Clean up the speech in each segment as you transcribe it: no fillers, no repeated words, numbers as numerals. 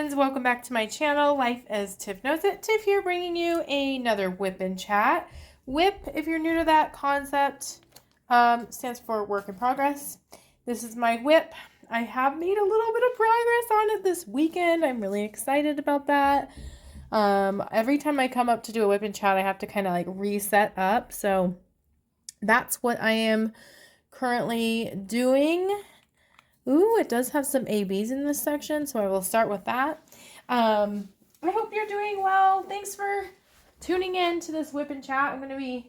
friends, welcome back to my channel. Life as Tiff Knows It. Tiff here bringing you another WIP and chat. WIP, if you're new to that concept, stands for work in progress. This is my WIP. I have made a little bit of progress on it this weekend. I'm really excited about that. Every time I come up to do a WIP and chat, I have to kind of like reset up. So that's what I am currently doing. Ooh, it does have some ABs in this section, so I will start with that. I hope you're doing well. Thanks for tuning in to this WIP and chat. I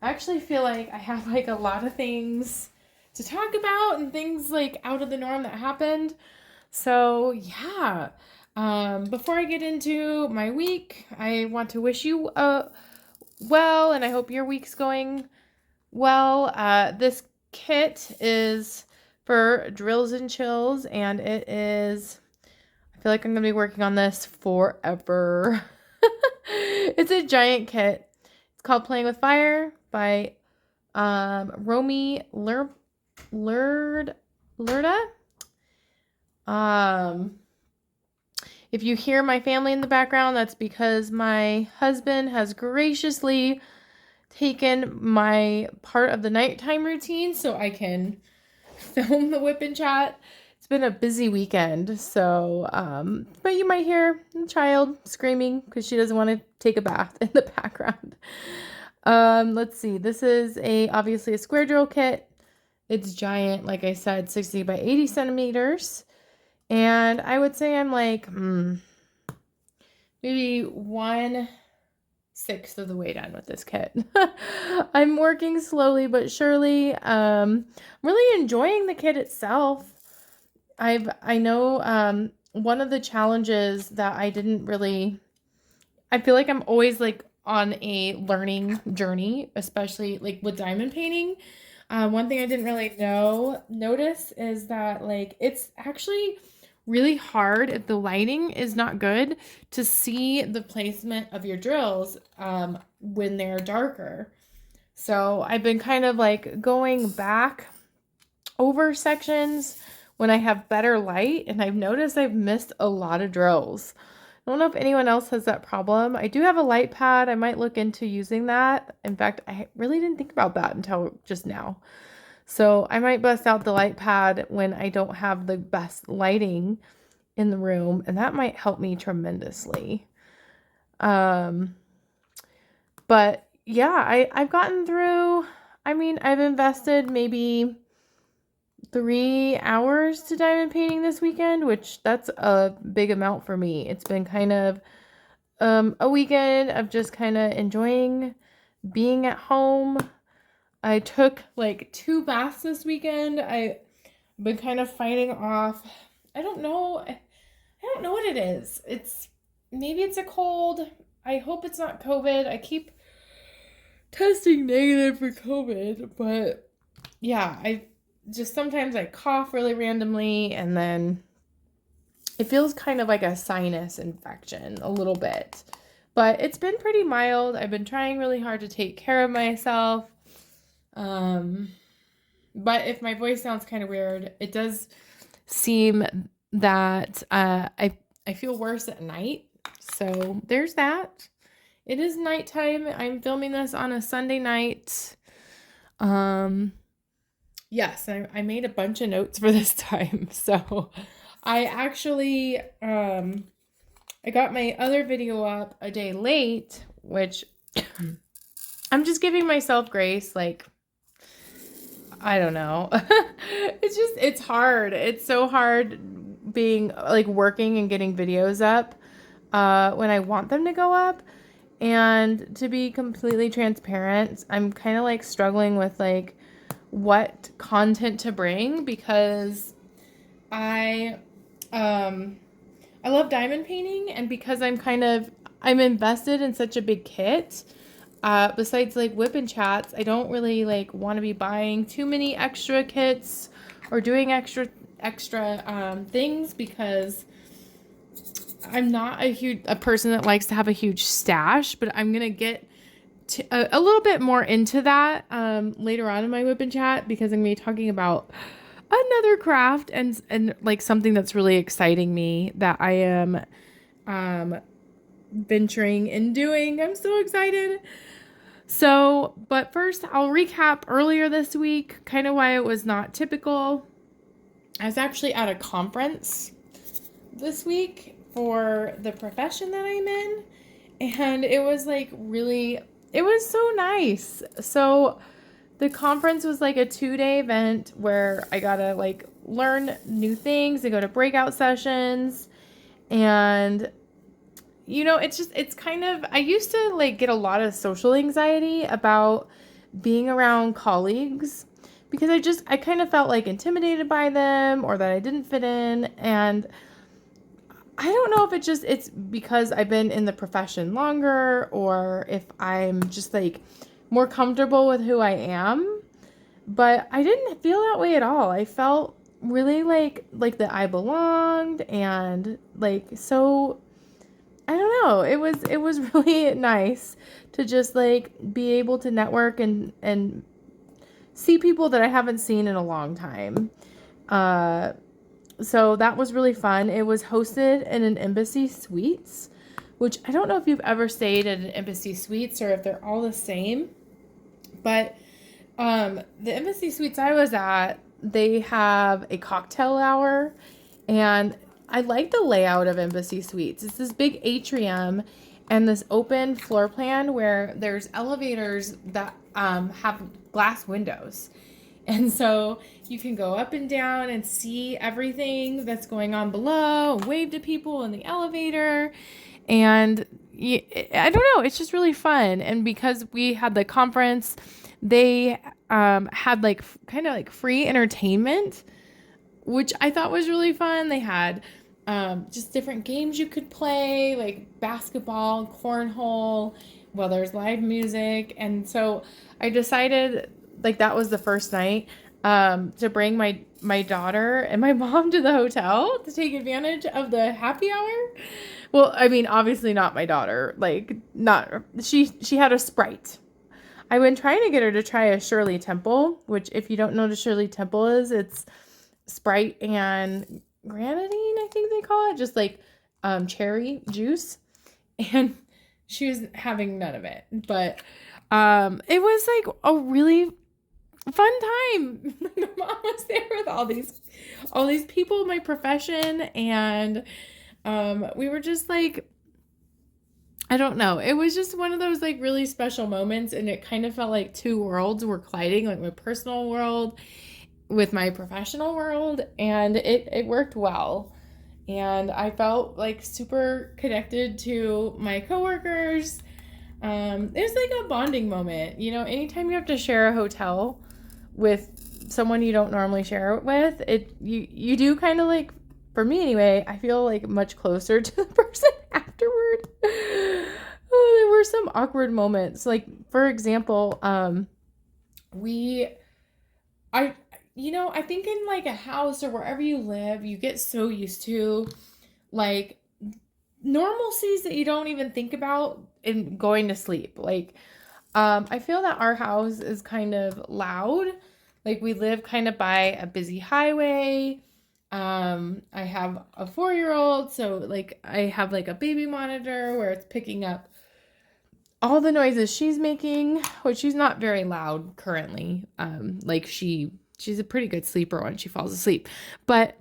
actually feel like I have like a lot of things to talk about and things like out of the norm that happened. So yeah, before I get into my week, I want to wish you well, and I hope your week's going well. This kit is for drills and chills, and I feel like I'm going to be working on this forever. It's a giant kit. It's called Playing with Fire by Romy Lerda. If you hear my family in the background, that's because my husband has graciously taken my part of the nighttime routine so I can film the WIP and chat. It's been a busy weekend, so but you might hear the child screaming because she doesn't want to take a bath in the background. Let's see. This is obviously a square drill kit. It's giant, like I said, 60 by 80 centimeters, and I would say I'm like maybe 1/6 of the way done with this kit. I'm working slowly but surely. I'm really enjoying the kit itself. I know one of the challenges that I feel like I'm always like on a learning journey, especially like with diamond painting. One thing I didn't really notice is that like it's actually really hard if the lighting is not good to see the placement of your drills when they're darker. So I've been kind of like going back over sections when I have better light, and I've noticed I've missed a lot of drills. I don't know if anyone else has that problem. I do have a light pad. I might look into using that. In fact, I really didn't think about that until just now. So I might bust out the light pad when I don't have the best lighting in the room, and that might help me tremendously. But yeah, I've gotten through, I've invested maybe 3 hours to diamond painting this weekend, which that's a big amount for me. It's been kind of a weekend of just kind of enjoying being at home. I took like 2 baths this weekend. I've been kind of fighting off, I don't know what it is. Maybe it's a cold. I hope it's not COVID. I keep testing negative for COVID, but yeah, sometimes I cough really randomly, and then it feels kind of like a sinus infection a little bit, but it's been pretty mild. I've been trying really hard to take care of myself. But if my voice sounds kind of weird, it does seem that I feel worse at night. So there's that. It is nighttime. I'm filming this on a Sunday night. Yes, I made a bunch of notes for this time. So I actually I got my other video up a day late, which I'm just giving myself grace. Like, I don't know. It's hard. It's so hard being like working and getting videos up when I want them to go up. And to be completely transparent, I'm kind of like struggling with like what content to bring, because I love diamond painting, and because I'm invested in such a big kit. Besides like WIP and chats, I don't really like want to be buying too many extra kits or doing extra things, because I'm not a person that likes to have a huge stash. But I'm gonna get a little bit more into that later on in my WIP and chat, because I'm gonna be talking about another craft and like something that's really exciting me that I am venturing and doing. I'm so excited. So, but first I'll recap earlier this week, kind of why it was not typical. I was actually at a conference this week for the profession that I'm in, and it was like really, it was so nice. So the conference was like a 2-day event where I got to like learn new things and go to breakout sessions. And, you know, it's kind of, I used to like get a lot of social anxiety about being around colleagues because I kind of felt like intimidated by them or that I didn't fit in. And I don't know if it's because I've been in the profession longer or if I'm just like more comfortable with who I am. But I didn't feel that way at all. I felt really like that I belonged and like so I don't know. It was really nice to just like be able to network and see people that I haven't seen in a long time. So that was really fun. It was hosted in an Embassy Suites, which I don't know if you've ever stayed at an Embassy Suites or if they're all the same, but the Embassy Suites I was at, they have a cocktail hour, and I like the layout of Embassy Suites. It's this big atrium and this open floor plan where there's elevators that have glass windows. And so you can go up and down and see everything that's going on below, wave to people in the elevator. And I don't know, it's just really fun. And because we had the conference, they had like kind of like free entertainment, which I thought was really fun. They had just different games you could play, like basketball, cornhole, well, there's live music. And so I decided, like, that was the first night, to bring my daughter and my mom to the hotel to take advantage of the happy hour. Well, I mean, obviously not my daughter. Like, not she had a Sprite. I've been trying to get her to try a Shirley Temple, which, if you don't know what a Shirley Temple is, it's Sprite and grenadine, I think they call it, just like cherry juice. And she was having none of it. But it was like a really fun time. My mom was there with all these people in my profession, and we were just like, I don't know. It was just one of those like really special moments, and it kind of felt like two worlds were colliding, like my personal world with my professional world, and it worked well. And I felt like super connected to my coworkers. It was like a bonding moment. You know, anytime you have to share a hotel with someone you don't normally share it with, you do kind of like, for me anyway, I feel like much closer to the person afterward. Oh, there were some awkward moments. Like, for example, I think in like a house or wherever you live, you get so used to like normalcies that you don't even think about in going to sleep. Like, I feel that our house is kind of loud. Like, we live kind of by a busy highway. I have a 4-year-old, so like I have like a baby monitor where it's picking up all the noises she's making, which she's not very loud currently. Like she's a pretty good sleeper when she falls asleep. But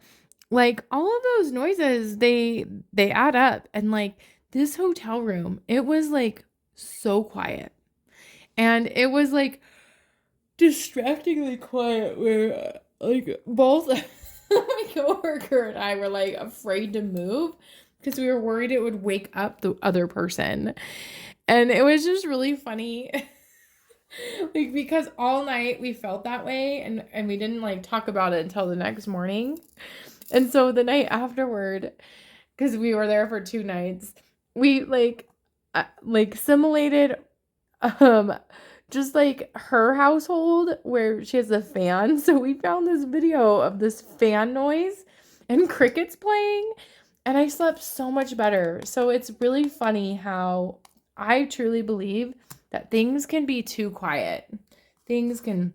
like all of those noises, they add up. And like this hotel room, it was like so quiet. And it was like distractingly quiet where like both my coworker and I were like afraid to move because we were worried it would wake up the other person. And it was just really funny. Like, because all night we felt that way, and we didn't like talk about it until the next morning. And so the night afterward, because we were there for 2 nights, we like simulated just like her household where she has a fan. So we found this video of this fan noise and crickets playing, and I slept so much better. So it's really funny how I truly believe that things can be too quiet. Things can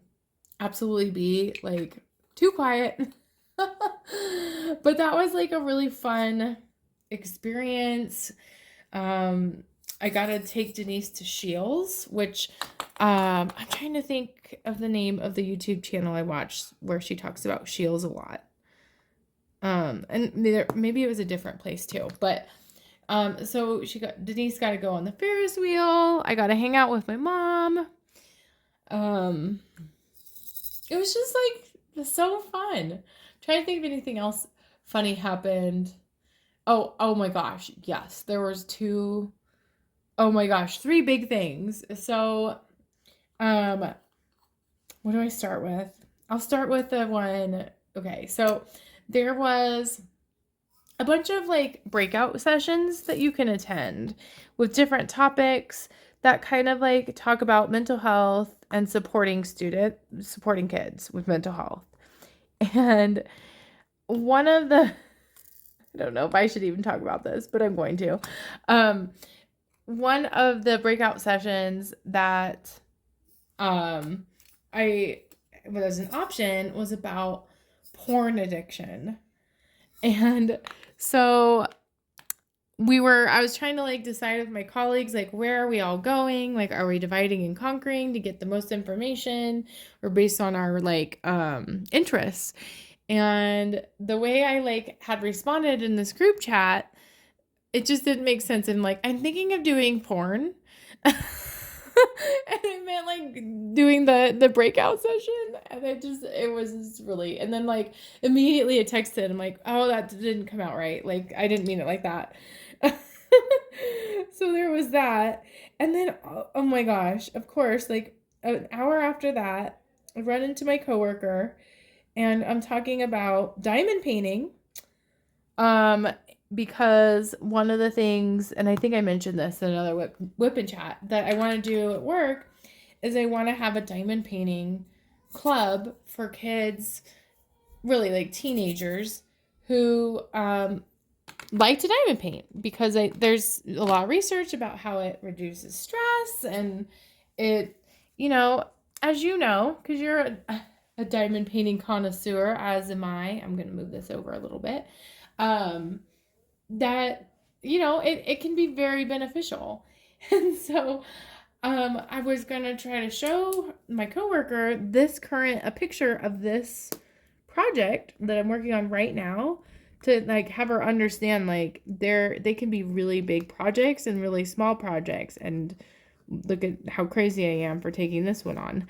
absolutely be like too quiet. But that was like a really fun experience. I got to take Denise to Shields, which I'm trying to think of the name of the YouTube channel I watched where she talks about Shields a lot. And maybe it was a different place too, but so Denise got to go on the Ferris wheel. I got to hang out with my mom. It was just like so fun. I'm trying to think of anything else funny happened. Oh my gosh, yes, there was two. Oh my gosh, three big things. So, what do I start with? I'll start with the one. Okay, so there was a bunch of like breakout sessions that you can attend with different topics that kind of like talk about mental health and supporting kids with mental health. And one of the, I don't know if I should even talk about this, but I'm going to. One of the breakout sessions that I was an option was about porn addiction. And so I was trying to like decide with my colleagues, like, where are we all going? Like, are we dividing and conquering to get the most information or based on our like interests? And the way I like had responded in this group chat, it just didn't make sense. And like, I'm thinking of doing porn. And it meant like doing the breakout session. And it was just really, and then like immediately I texted, I'm like, oh, that didn't come out right. Like, I didn't mean it like that. So there was that. And then, oh my gosh, of course, like an hour after that, I run into my coworker and I'm talking about diamond painting. Because one of the things, and I think I mentioned this in another whip and chat, that I want to do at work is I want to have a diamond painting club for kids, really like teenagers who like to diamond paint, because there's a lot of research about how it reduces stress, and it, as you know, because you're a diamond painting connoisseur, as am I. I'm going to move this over a little bit. That, it can be very beneficial. And so I was going to try to show my coworker a picture of this project that I'm working on right now, to like have her understand like they can be really big projects and really small projects, and look at how crazy I am for taking this one on.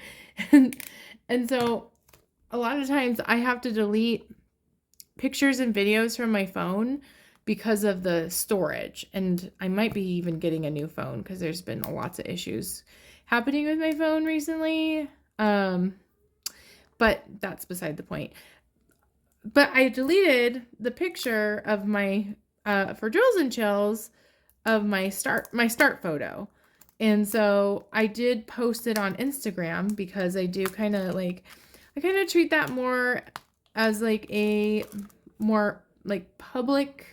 And so a lot of times I have to delete pictures and videos from my phone because of the storage, and I might be even getting a new phone because there's been lots of issues happening with my phone recently. But that's beside the point. But I deleted the picture of my for Drills and Chills of my start photo. And so I did post it on Instagram because I do kind of treat that more as like a more like public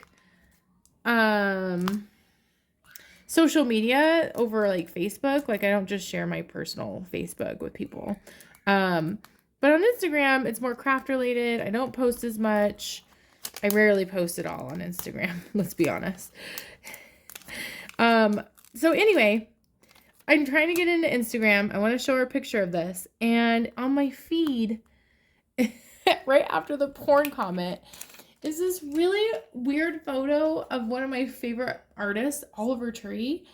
social media over like Facebook. Like, I don't just share my personal Facebook with people. But on Instagram, it's more craft related. I don't post as much. I rarely post at all on Instagram, let's be honest. So anyway, I'm trying to get into Instagram. I want to show her a picture of this. And on my feed, right after the porn comment, is this really weird photo of one of my favorite artists, Oliver Tree.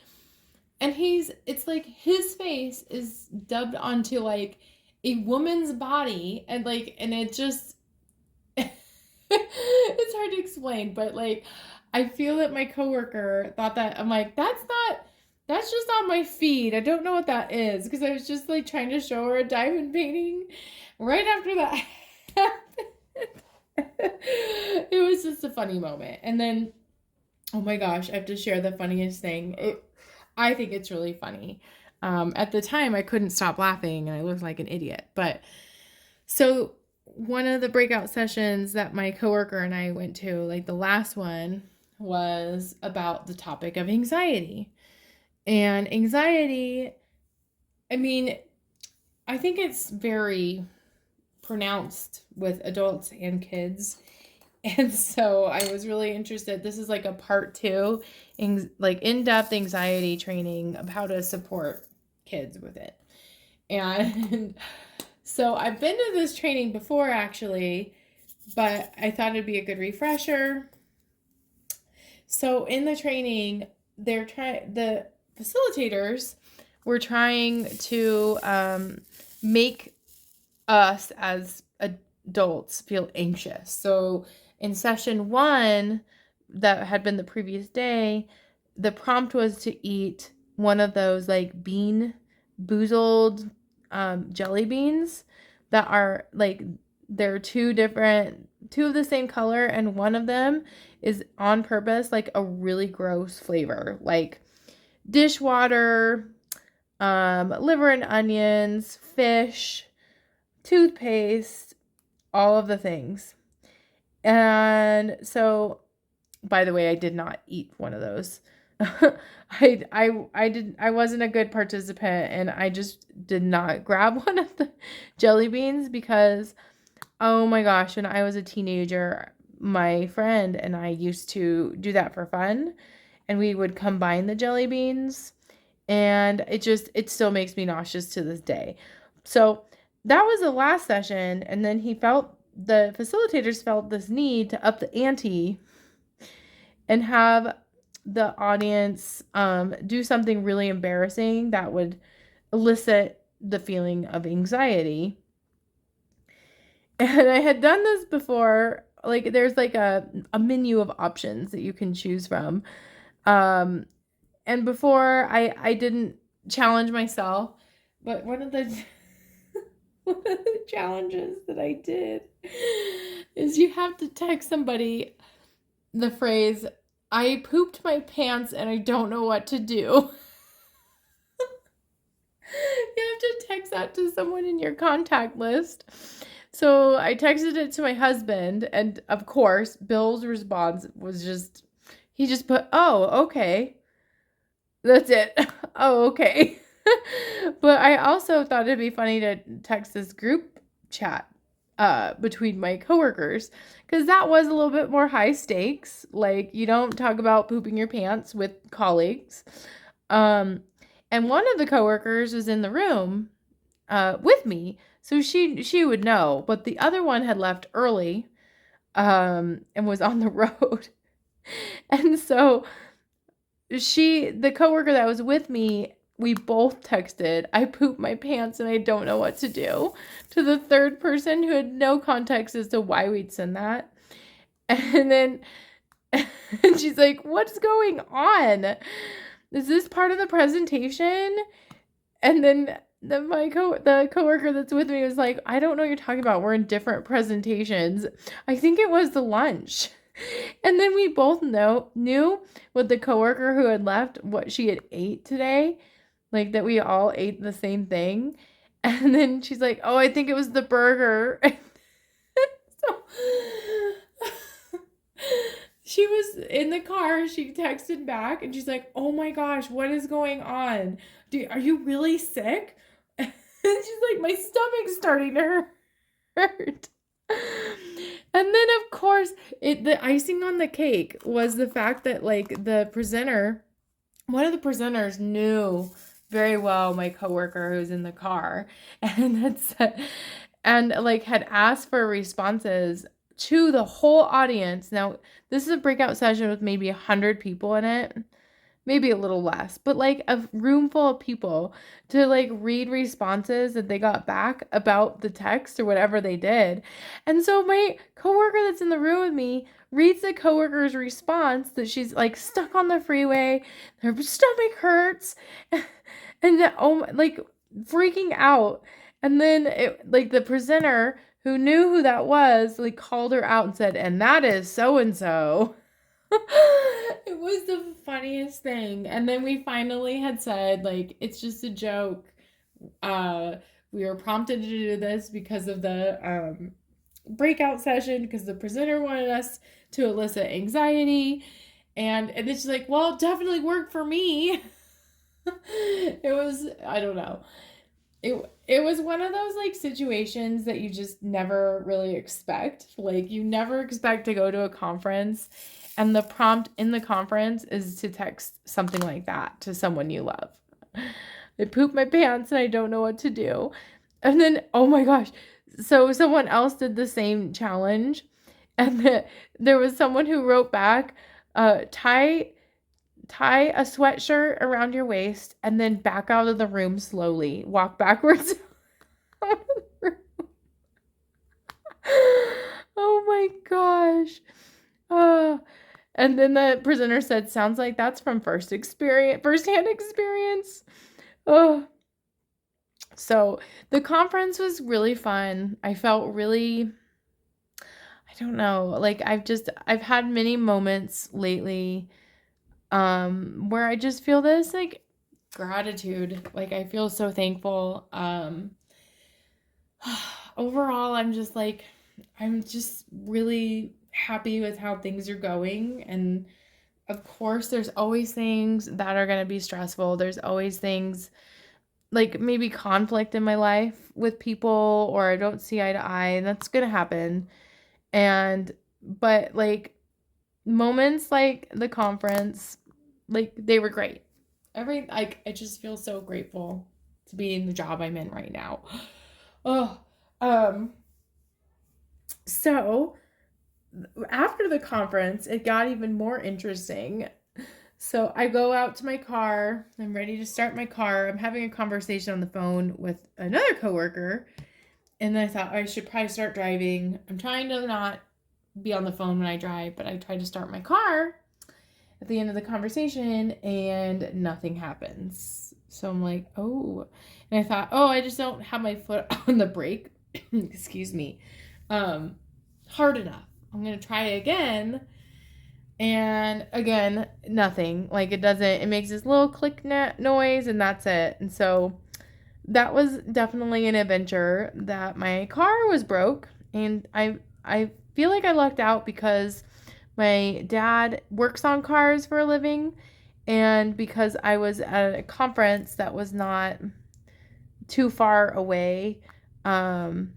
And it's like his face is dubbed onto like a woman's body, and it just, it's hard to explain, but like, I feel that my coworker thought that, I'm like, that's just on my feed. I don't know what that is, because I was just like trying to show her a diamond painting right after that happened. It was just a funny moment. And then, oh my gosh, I have to share the funniest thing. I think it's really funny. At the time, I couldn't stop laughing and I looked like an idiot. But so one of the breakout sessions that my coworker and I went to, like the last one, was about the topic of anxiety. And anxiety, I mean, I think it's very pronounced with adults and kids. And so I was really interested. This is like a part 2, like in-depth anxiety training of how to support kids with it. And so I've been to this training before actually, but I thought it'd be a good refresher. So in the training, the facilitators were trying to make us as adults feel anxious. So in session 1, that had been the previous day, the prompt was to eat one of those like boozled jelly beans that are like, they're two of the same color, and one of them is on purpose like a really gross flavor, like dishwater, liver and onions, fish, toothpaste, all of the things. And so, by the way, I did not eat one of those. I wasn't a good participant, and I just did not grab one of the jelly beans because, oh my gosh, when I was a teenager, my friend and I used to do that for fun, and we would combine the jelly beans, and it still makes me nauseous to this day. So that was the last session, and then the facilitators felt this need to up the ante and have the audience do something really embarrassing that would elicit the feeling of anxiety. And I had done this before. Like, there's like a menu of options that you can choose from. And before I didn't challenge myself, but one of the challenges that I did is you have to text somebody the phrase, "I pooped my pants and I don't know what to do." You have to text that to someone in your contact list. So I texted it to my husband, and of course, Bill's response was he just put, "Oh, okay." That's it. Oh, okay. But I also thought it'd be funny to text this group chat between my coworkers, because that was a little bit more high stakes. Like, you don't talk about pooping your pants with colleagues. And one of the coworkers was in the room with me, so she would know, but the other one had left early and was on the road. And so the coworker that was with me, we both texted, "I pooped my pants and I don't know what to do," to the third person who had no context as to why we'd send that. And then and she's like, "What's going on? Is this part of the presentation?" And then the coworker that's with me was like, "I don't know what you're talking about. We're in different presentations. I think it was the lunch." And then we both knew with the coworker who had left what she had ate today, like that we all ate the same thing. And then she's like, "Oh, I think it was the burger." So she was in the car, she texted back, and she's like, "Oh my gosh, what is going on? Are you really sick?" And she's like, "My stomach's starting to hurt." And then, of course, the icing on the cake was the fact that, like, one of the presenters knew very well my coworker who's in the car, and had asked for responses to the whole audience. Now, this is a breakout session with maybe 100 people in it. Maybe a little less, but like a room full of people to like read responses that they got back about the text or whatever they did. And so my coworker that's in the room with me reads the coworker's response that she's like stuck on the freeway, her stomach hurts, and like freaking out. And then the presenter who knew who that was, like, called her out and said, "And that is so-and-so." It was the funniest thing. And then we finally had said, like, "It's just a joke. We were prompted to do this because of the breakout session, because the presenter wanted us to elicit anxiety." And then she's like, "Well, it definitely worked for me." It was, I don't know. it was one of those like situations that you just never really expect. Like you never expect to go to a conference and the prompt in the conference is to text something like that to someone you love. I pooped my pants and I don't know what to do. And then, oh my gosh. So someone else did the same challenge. And there was someone who wrote back, tie a sweatshirt around your waist and then back out of the room slowly. Walk backwards. Oh my gosh. And then the presenter said, sounds like that's from firsthand experience. Oh, so the conference was really fun. I felt really, I don't know, like I've had many moments lately where I just feel this like gratitude. Like I feel so thankful. Overall, I'm just really happy with how things are going. And of course, there's always things that are going to be stressful. There's always things like maybe conflict in my life with people or I don't see eye to eye, and that's going to happen. But like moments like the conference, like they were great. I just feel so grateful to be in the job I'm in right now. Oh, so after the conference, it got even more interesting. So I go out to my car. I'm ready to start my car. I'm having a conversation on the phone with another coworker. And then I thought I should probably start driving. I'm trying to not be on the phone when I drive, but I tried to start my car at the end of the conversation and nothing happens. So I'm like, oh. And I thought, oh, I just don't have my foot on the brake. Excuse me. Hard enough. I'm going to try again. And again, nothing. Like it makes this little click noise and that's it. And so that was definitely an adventure that my car was broke. And I feel like I lucked out because my dad works on cars for a living. And because I was at a conference that was not too far away from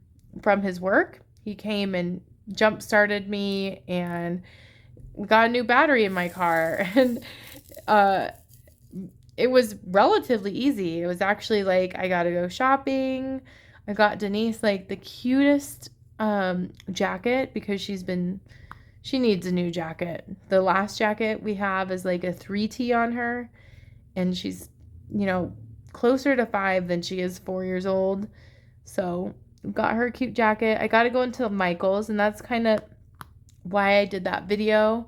his work, he came and jump started me and got a new battery in my car. And it was relatively easy. It was actually like I got to go shopping. I got Denise like the cutest jacket because she needs a new jacket. The last jacket we have is like a 3T on her and she's, closer to 5 than she is 4 years old. So got her a cute jacket. I got to go into Michael's, and that's kind of why I did that video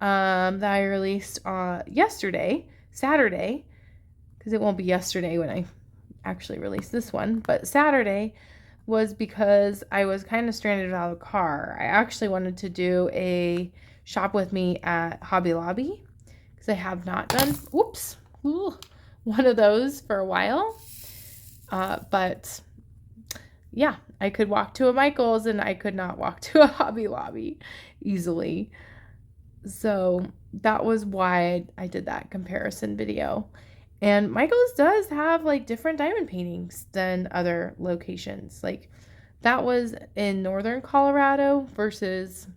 that I released yesterday, Saturday, because it won't be yesterday when I actually release this one, but Saturday was because I was kind of stranded without a car. I actually wanted to do a shop with me at Hobby Lobby because I have not done one of those for a while. But yeah, I could walk to a Michael's and I could not walk to a Hobby Lobby easily. So that was why I did that comparison video. And Michael's does have like different diamond paintings than other locations. Like that was in northern Colorado versus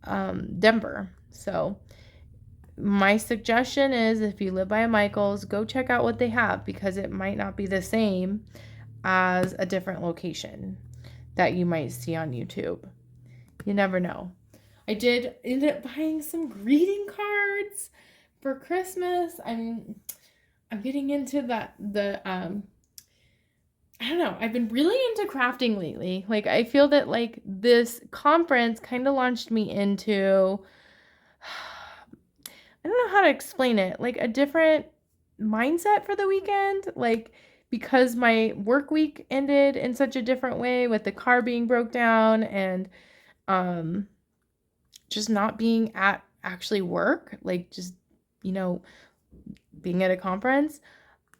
Denver. So my suggestion is if you live by a Michael's, go check out what they have because it might not be the same as a different location that you might see on YouTube. You never know. I did end up buying some greeting cards for Christmas. I'm getting into I don't know. I've been really into crafting lately. Like I feel that like this conference kind of launched me into I don't know how to explain it. Like a different mindset for the weekend. Like because my work week ended in such a different way with the car being broke down and just not being at actually work, like just, being at a conference.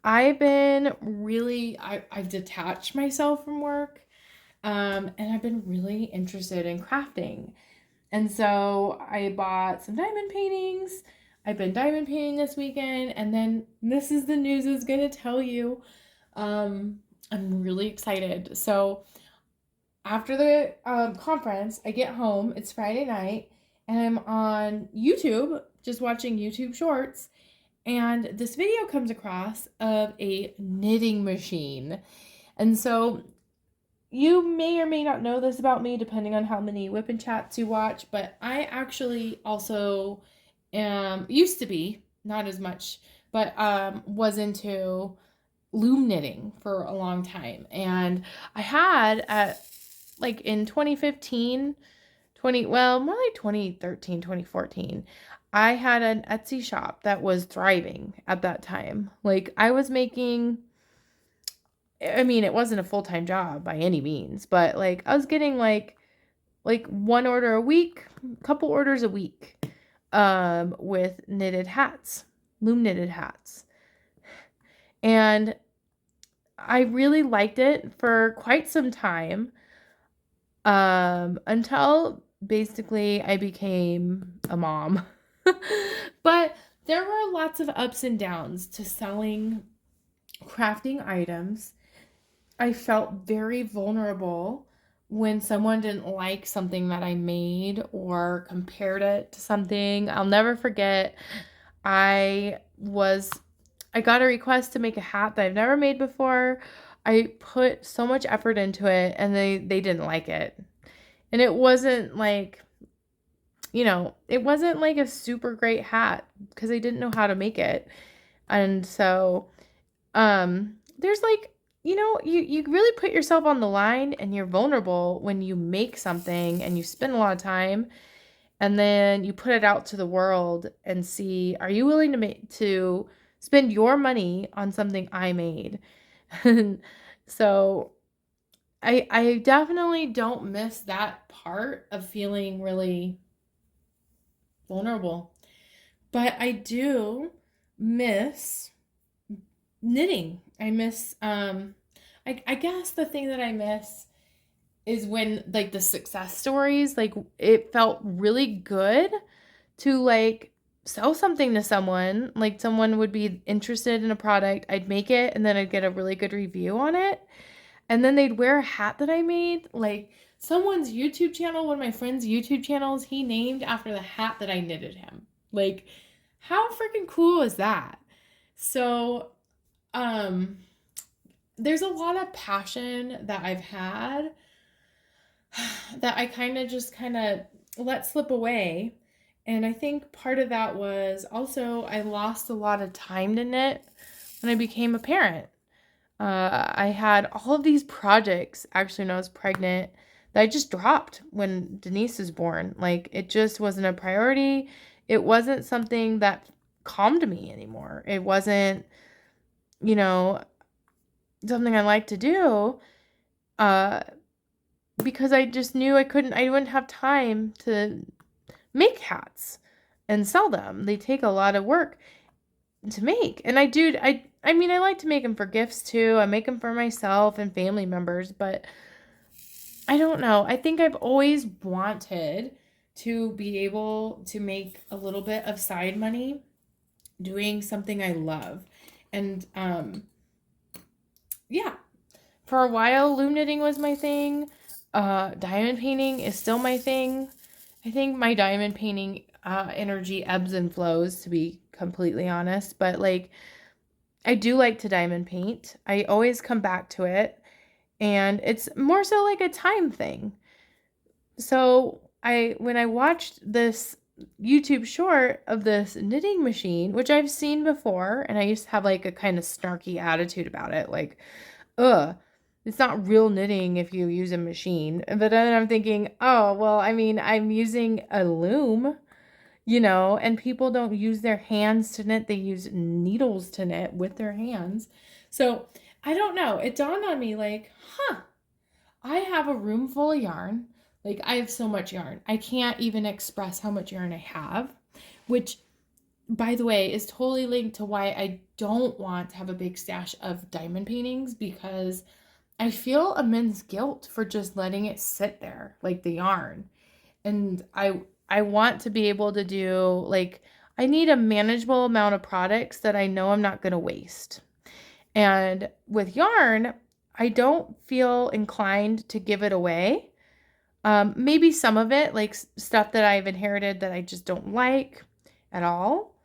I've been really, I've detached myself from work and I've been really interested in crafting. And so I bought some diamond paintings. I've been diamond painting this weekend. And then this is the news I was going to tell you. I'm really excited. So after the conference, I get home. It's Friday night, and I'm on YouTube, just watching YouTube shorts, and this video comes across of a knitting machine. And so you may or may not know this about me, depending on how many Whip and Chats you watch, but I actually also used to be, not as much, but was into loom knitting for a long time. And I had at like in 2015, well, more like 2013, 2014, I had an Etsy shop that was thriving at that time. Like I was making, I mean, it wasn't a full-time job by any means, but like I was getting like one order a week, couple orders a week with knitted hats, loom knitted hats. And I really liked it for quite some time until basically I became a mom. But there were lots of ups and downs to selling crafting items. I felt very vulnerable when someone didn't like something that I made or compared it to something. I'll never forget, I got a request to make a hat that I've never made before. I put so much effort into it, and they didn't like it. And it wasn't like, it wasn't like a super great hat because they didn't know how to make it. And so there's like, you really put yourself on the line, and you're vulnerable when you make something and you spend a lot of time, and then you put it out to the world and see, are you willing to spend your money on something I made? So I definitely don't miss that part of feeling really vulnerable. But I do miss knitting. I miss I guess the thing that I miss is when like the success stories, like it felt really good to like sell something to someone. Like someone would be interested in a product, I'd make it, and then I'd get a really good review on it. And then they'd wear a hat that I made. Like someone's YouTube channel, one of my friend's YouTube channels, he named after the hat that I knitted him. Like, how freaking cool is that? So, there's a lot of passion that I've had that I kind of let slip away. And I think part of that was also I lost a lot of time to knit when I became a parent. I had all of these projects actually when I was pregnant that I just dropped when Denise was born. Like it just wasn't a priority. It wasn't something that calmed me anymore. It wasn't, something I like to do. Because I just knew I wouldn't have time to make hats and sell them. They take a lot of work to make. And I mean, I like to make them for gifts too. I make them for myself and family members, but I don't know. I think I've always wanted to be able to make a little bit of side money doing something I love. And yeah, for a while, loom knitting was my thing. Diamond painting is still my thing. I think my diamond painting energy ebbs and flows, to be completely honest. But like, I do like to diamond paint. I always come back to it. And it's more so like a time thing. So when I watched this YouTube short of this knitting machine, which I've seen before, and I used to have like a kind of snarky attitude about it, like, ugh, it's not real knitting if you use a machine. But then I'm thinking, oh, well, I mean, I'm using a loom, and people don't use their hands to knit. They use needles to knit with their hands. So I don't know. It dawned on me like, I have a room full of yarn. Like I have so much yarn. I can't even express how much yarn I have, which by the way is totally linked to why I don't want to have a big stash of diamond paintings, because I feel immense guilt for just letting it sit there, like the yarn. And I want to be able to do, like, I need a manageable amount of products that I know I'm not going to waste. And with yarn, I don't feel inclined to give it away. Maybe some of it, like stuff that I've inherited that I just don't like at all.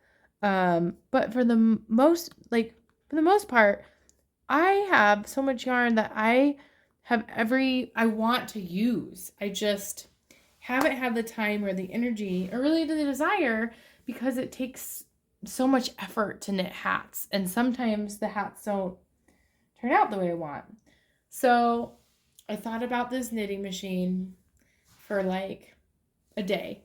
But for the most part, I have so much yarn that I want to use. I just haven't had the time or the energy or really the desire because it takes so much effort to knit hats. And sometimes the hats don't turn out the way I want. So I thought about this knitting machine for like a day.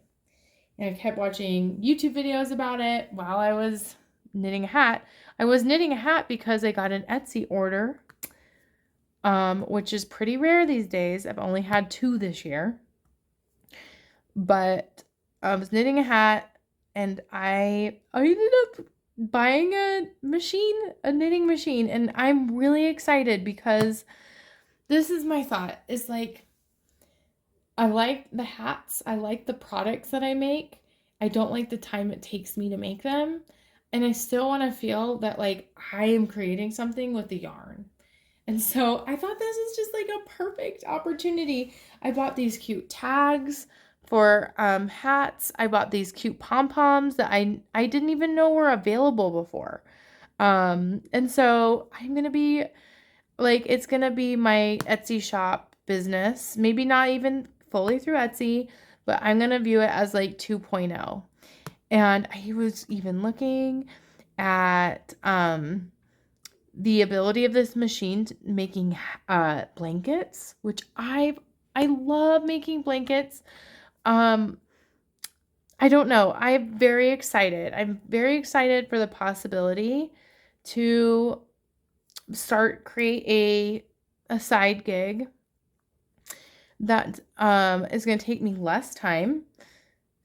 And I kept watching YouTube videos about it while I was knitting a hat. I was knitting a hat because I got an Etsy order, which is pretty rare these days. I've only had 2 this year. But I was knitting a hat and I ended up buying a knitting machine, and I'm really excited because this is my thought. It's like, I like the hats. I like the products that I make. I don't like the time it takes me to make them. And I still want to feel that like I am creating something with the yarn. And so I thought this is just like a perfect opportunity. I bought these cute tags for hats. I bought these cute pom-poms that I didn't even know were available before. And so I'm going to be like, it's going to be my Etsy shop business. Maybe not even fully through Etsy, but I'm going to view it as like 2.0. And I was even looking at the ability of this machine to making blankets, which I love making blankets. I don't know. I'm very excited. I'm very excited for the possibility to create a side gig that is going to take me less time.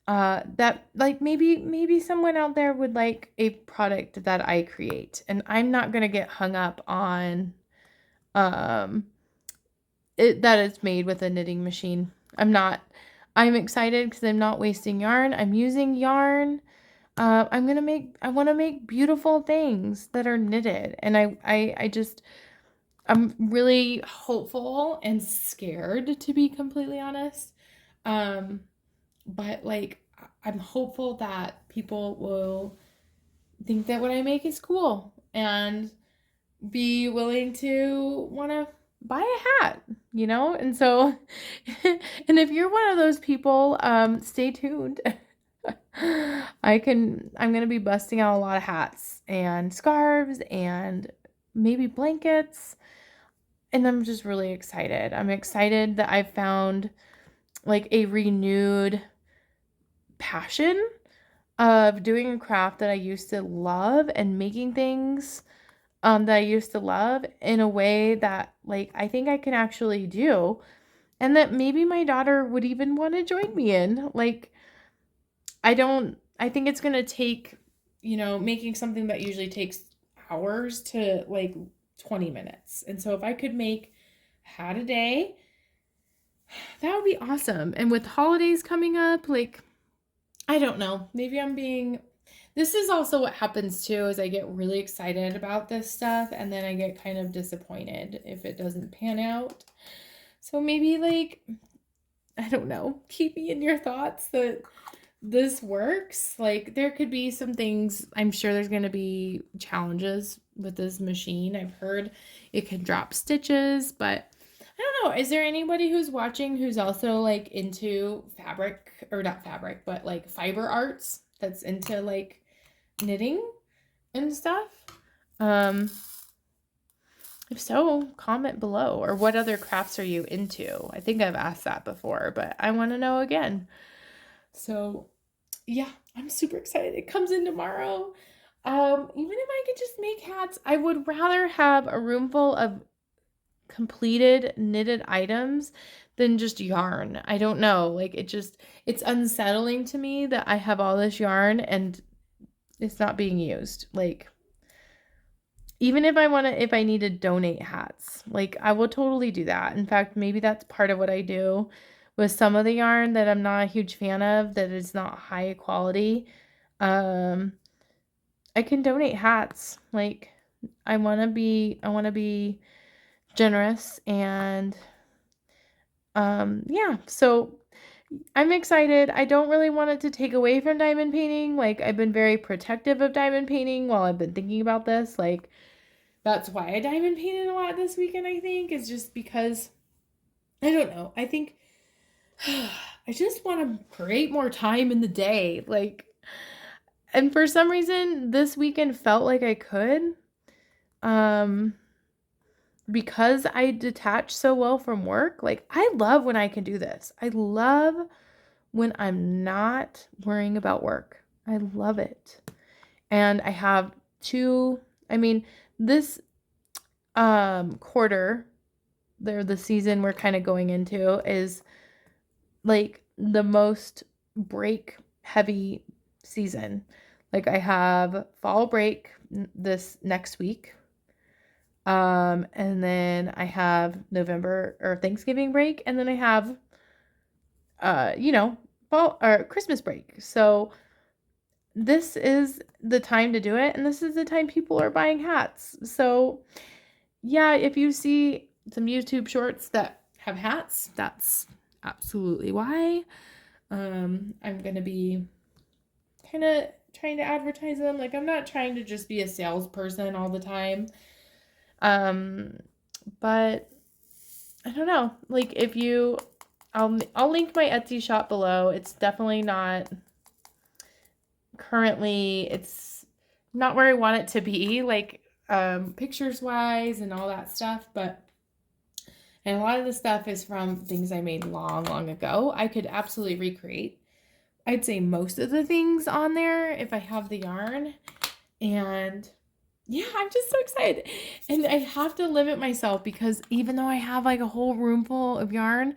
That like maybe someone out there would like a product that I create, and I'm not going to get hung up on it that it's made with a knitting machine. I'm excited because I'm not wasting yarn. I'm using yarn. I want to make beautiful things that are knitted. And I'm really hopeful and scared, to be completely honest. But like, I'm hopeful that people will think that what I make is cool and be willing to want to buy a hat, And so, and if you're one of those people, stay tuned. I'm going to be busting out a lot of hats and scarves and maybe blankets. And I'm just really excited. I'm excited that I've found like a renewed passion of doing a craft that I used to love and making things that I used to love in a way that like I think I can actually do, and that maybe my daughter would even want to join me in. Like, I think it's going to take, making something that usually takes hours to like 20 minutes. And so if I could make a hat a day, that would be awesome. And with holidays coming up, like, I don't know, this is also what happens too, is I get really excited about this stuff and then I get kind of disappointed if it doesn't pan out. So maybe like, I don't know, keep me in your thoughts that this works. Like, there could be some things, I'm sure there's going to be challenges with this machine. I've heard it can drop stitches, but I don't know. Is there anybody who's watching who's also like into fabric, or not fabric, but like fiber arts, that's into like knitting and stuff? If so, comment below. Or what other crafts are you into? I think I've asked that before, but I want to know again. So yeah, I'm super excited. It comes in tomorrow. Even if I could just make hats, I would rather have a room full of completed knitted items than just yarn. I don't know. Like, it's unsettling to me that I have all this yarn and it's not being used. Like, even if I need to donate hats, like, I will totally do that. In fact, maybe that's part of what I do with some of the yarn that I'm not a huge fan of, that is not high quality. I can donate hats. Like, I want to be generous and yeah, so I'm excited. I don't really want it to take away from diamond painting. Like, I've been very protective of diamond painting while I've been thinking about this. Like, that's why I diamond painted a lot this weekend, I think, is just because, I don't know. I think I just want to create more time in the day. Like, and for some reason, this weekend felt like I could. Um, because I detach so well from work. Like, I love when I can do this. I love when I'm not worrying about work. I love it. And I have this quarter, the season we're kind of going into is like the most break heavy season. Like, I have fall break this next week. And then I have November or Thanksgiving break, and then I have fall or Christmas break. So this is the time to do it, and this is the time people are buying hats. So yeah, if you see some YouTube shorts that have hats, that's absolutely why. I'm gonna be kind of trying to advertise them. Like, I'm not trying to just be a salesperson all the time. But I don't know. Like, I'll link my Etsy shop below. It's definitely not currently, it's not where I want it to be, like, pictures wise and all that stuff, and a lot of the stuff is from things I made long ago. I could absolutely recreate, I'd say, most of the things on there if I have the yarn. And yeah, I'm just so excited. And I have to limit myself because even though I have like a whole room full of yarn,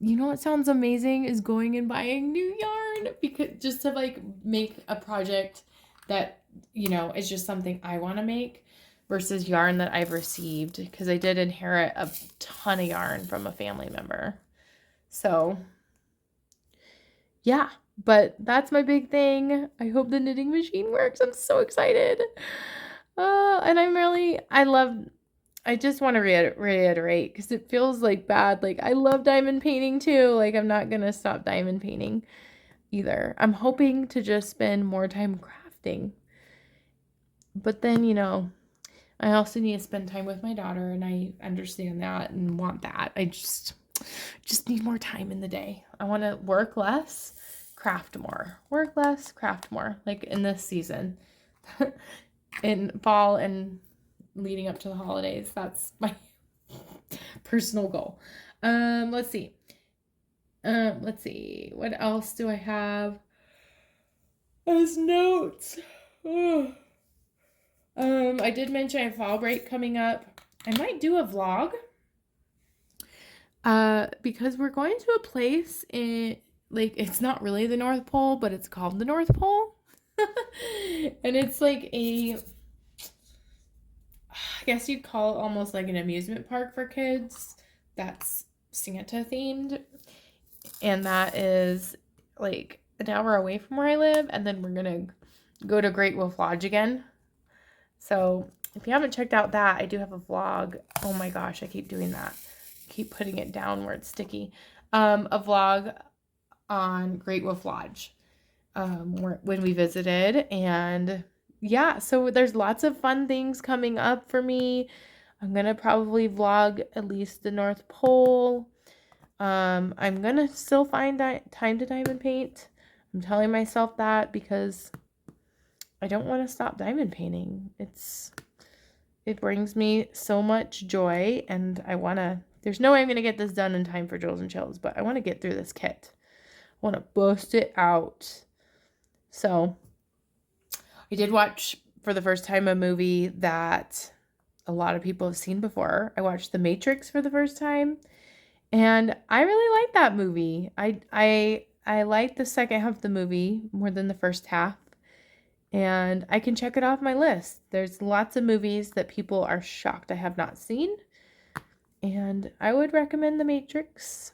you know what sounds amazing is going and buying new yarn, because just to like make a project that, is just something I want to make versus yarn that I've received, because I did inherit a ton of yarn from a family member. So yeah, but that's my big thing. I hope the knitting machine works. I'm so excited. And I just want to reiterate, because it feels like bad. Like, I love diamond painting too. Like, I'm not going to stop diamond painting either. I'm hoping to just spend more time crafting. But then, I also need to spend time with my daughter, and I understand that and want that. I just need more time in the day. I want to work less, craft more. Work less, craft more. Like in this season. In fall and leading up to the holidays. That's my personal goal. Let's see. What else do I have as notes? I did mention I have fall break coming up. I might do a vlog. Because we're going to a place in, like, it's not really the North Pole, but it's called the North Pole. And it's like I guess you'd call it almost like an amusement park for kids that's Santa themed. And that is like an hour away from where I live. And then we're going to go to Great Wolf Lodge again. So if you haven't checked out that, I do have a vlog. Oh my gosh, I keep doing that. Keep putting it down where it's sticky. A vlog on Great Wolf Lodge when we visited. And yeah, so there's lots of fun things coming up for me. I'm going to probably vlog at least the North Pole. I'm going to still find time to diamond paint. I'm telling myself that because I don't want to stop diamond painting. It brings me so much joy, and there's no way I'm going to get this done in time for Jewels and Chills, but I want to get through this kit. I want to bust it out. So I did watch for the first time a movie that a lot of people have seen before. I watched The Matrix for the first time, and I really liked that movie. I liked the second half of the movie more than the first half, and I can check it off my list. There's lots of movies that people are shocked I have not seen, and I would recommend The Matrix.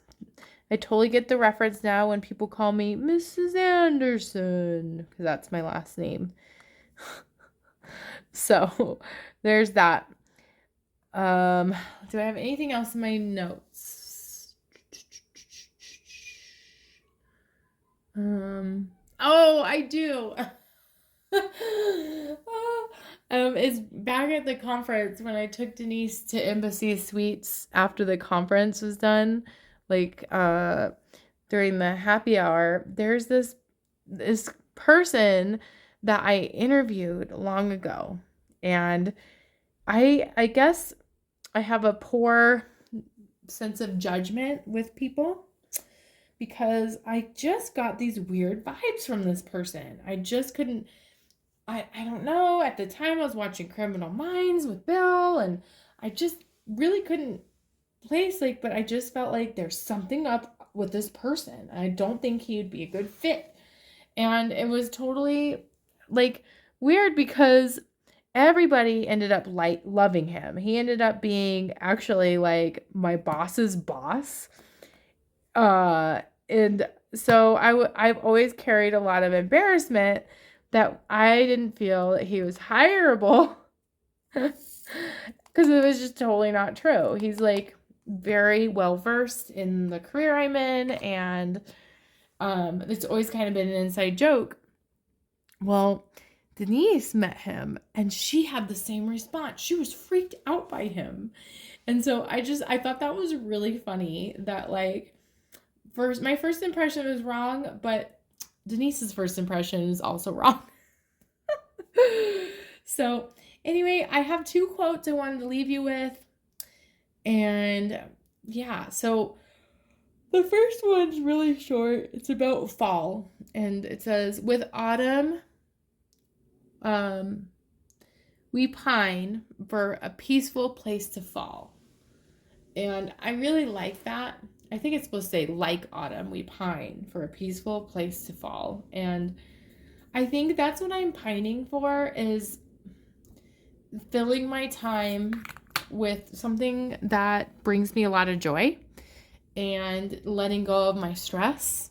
I totally get the reference now when people call me Mrs. Anderson, because that's my last name. So there's that. Do I have anything else in my notes? Oh, I do. It's back at the conference when I took Denise to Embassy Suites after the conference was done, like during the happy hour. There's this person that I interviewed long ago, and I guess I have a poor sense of judgment with people because I just got these weird vibes from this person. I just couldn't, I don't know. At the time, I was watching Criminal Minds with Bill, and I just really couldn't place, like, but I just felt like there's something up with this person. I don't think he would be a good fit. And it was totally, like, weird because everybody ended up loving him. He ended up being actually like my boss's boss. And so I've always carried a lot of embarrassment that I didn't feel that he was hireable because it was just totally not true. He's like very well versed in the career I'm in, and it's always kind of been an inside joke. Well, Denise met him and she had the same response. She was freaked out by him. And so I thought that was really funny that, like, my first impression was wrong, but Denise's first impression is also wrong. So anyway, I have 2 quotes I wanted to leave you with. And yeah, so the first one's really short. It's about fall. And it says, with autumn, we pine for a peaceful place to fall. And I really like that. I think it's supposed to say, like autumn, we pine for a peaceful place to fall. And I think that's what I'm pining for, is filling my time with something that brings me a lot of joy and letting go of my stress.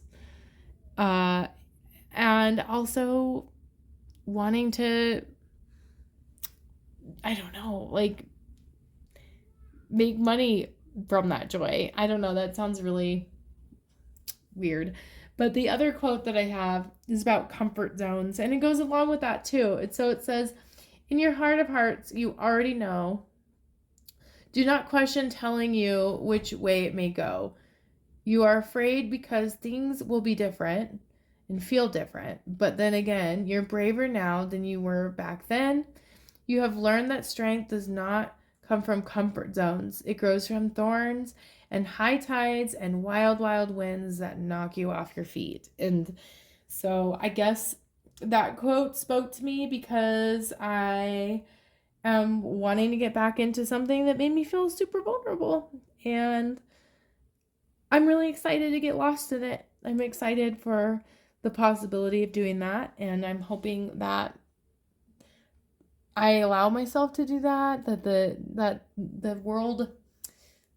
And also wanting to, I don't know, like, make money from that joy. I don't know, that sounds really weird. But the other quote that I have is about comfort zones, and it goes along with that too. It says, in your heart of hearts, you already know. Do not question telling you which way it may go. You are afraid because things will be different and feel different. But then again, you're braver now than you were back then. You have learned that strength does not come from comfort zones. It grows from thorns and high tides and wild, wild winds that knock you off your feet. And so I guess that quote spoke to me because I am wanting to get back into something that made me feel super vulnerable. And I'm really excited to get lost in it. I'm excited for the possibility of doing that. And I'm hoping that I allow myself to do that, that the world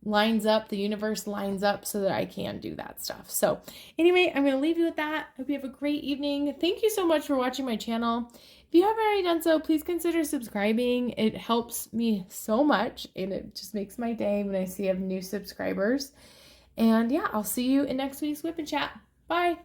lines up, the universe lines up so that I can do that stuff. So anyway, I'm going to leave you with that. Hope you have a great evening. Thank you so much for watching my channel. If you haven't already done so, please consider subscribing. It helps me so much, and it just makes my day when I see I have new subscribers. And yeah, I'll see you in next week's WIP and Chat. Bye.